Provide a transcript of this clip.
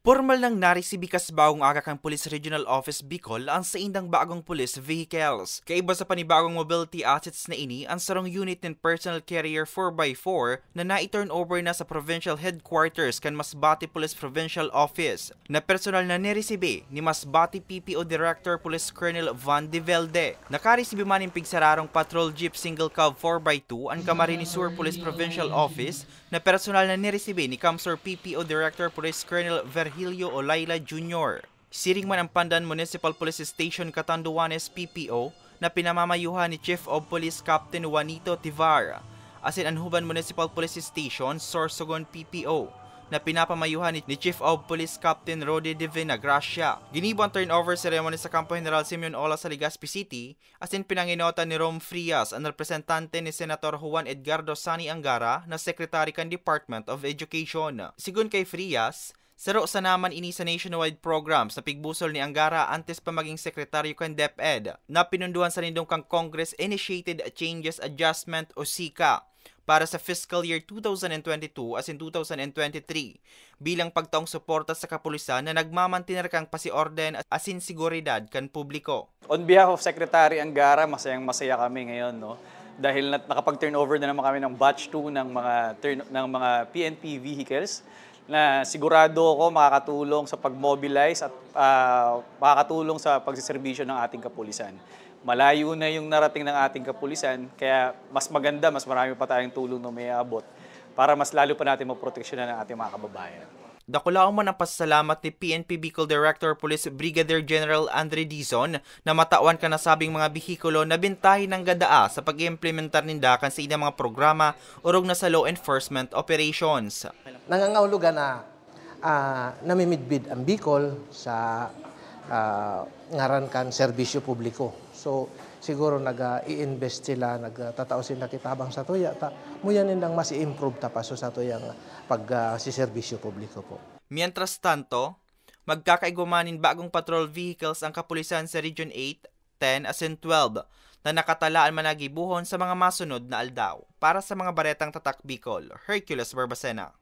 Pormal nang naresibi kasbawang aga kang Police Regional Office Bicol ang sa indang bagong police vehicles. Kaiba sa panibagong mobility assets na ini, ang sarong unit ng personal carrier 4x4 na nai-turn over na sa provincial headquarters kan Masbate Police Provincial Office na personal na niresibi ni Masbate PPO Director Police Colonel Van de Velde. Nakaresibi man yung pigsararong patrol jeep single cab 4x2 ang Camarines Sur Police Provincial Office na personal na niresibi ni Camsur PPO Director Police Colonel Virgilio Olayla Jr. Siring man ang Pandan Municipal Police Station Catanduanes PPO na pinamamayuhan ni Chief of Police Captain Juanito Tivar, asin ang Huban Municipal Police Station Sorsogon PPO na pinapamayuhan ni Chief of Police Captain Rode Divina Gracia. Ginibo ang turnover ceremony sa Campo General Simeon Ola sa Legazpi City, asin pinanginota ni Rom Frias ang representante ni Senator Juan Edgardo Sani Angara na Secretary kan Department of Education. Sigun kay Frias, saro sa naman ini sa nationwide programs na pigbusol ni Angara antes pa maging sekretaryo kan DepEd na pinunduhan sa nindong kang Congress Initiated Changes Adjustment o SICA para sa fiscal year 2022 as in 2023 bilang pagtaong suporta sa kapulisan na nagmamantinar kang pasiorden asin seguridad kan publiko. On behalf of Secretary Angara, masayang-masaya kami ngayon, no? Dahil nakapag-turnover na naman kami ng batch 2 ng mga PNP vehicles na sigurado ako makakatulong sa pag-mobilize at makakatulong sa pagsiservisyo ng ating kapulisan. Malayo na yung narating ng ating kapulisan, kaya mas maganda, mas marami pa tayong tulong na may abot para mas lalo pa natin maproteksyonan ng ating mga kababayan. Dakulaang man ang pasasalamat ni PNP Bicol Director Police Brigadier General Andre Dizon na matawan ka nasabing mga bihikulo na bintahin ng gadaa sa pag-implementar ninda kan sa inang mga programa urog na sa law enforcement operations. Nangangahulugan na namimidbid ang Bicol sa ngaran kan serbisyo publiko. So siguro nag-i-invest sila, nagtatao sila kitabang sa tuya. Muyan nindang mas i-improve tapaso sa tuyang pag-siserbisyo publiko po. Mientras tanto, magkakaigumanin bagong patrol vehicles ang kapulisan sa Region 8, 10 as in 12 na nakatalaan managibuhon sa mga masunod na aldaw. Para sa mga baretang tatak Bicol, Hercules Barbacena.